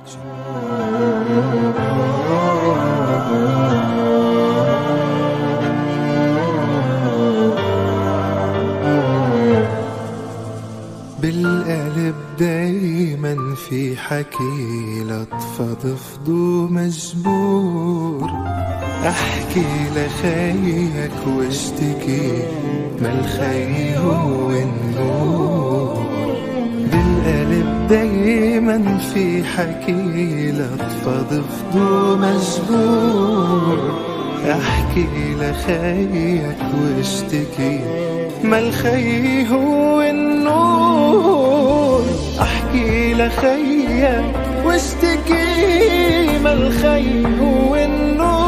بالقلب دايما في حكي لتفضفض مجبور، احكي لخيك واشتكي ما الخي هو النور. بالقلب دايما في حكي لتفضفض مجبور، احكي لخيك واشتكي ما الخي هو النور. احكي لخيك واشتكي ما الخي هو النور.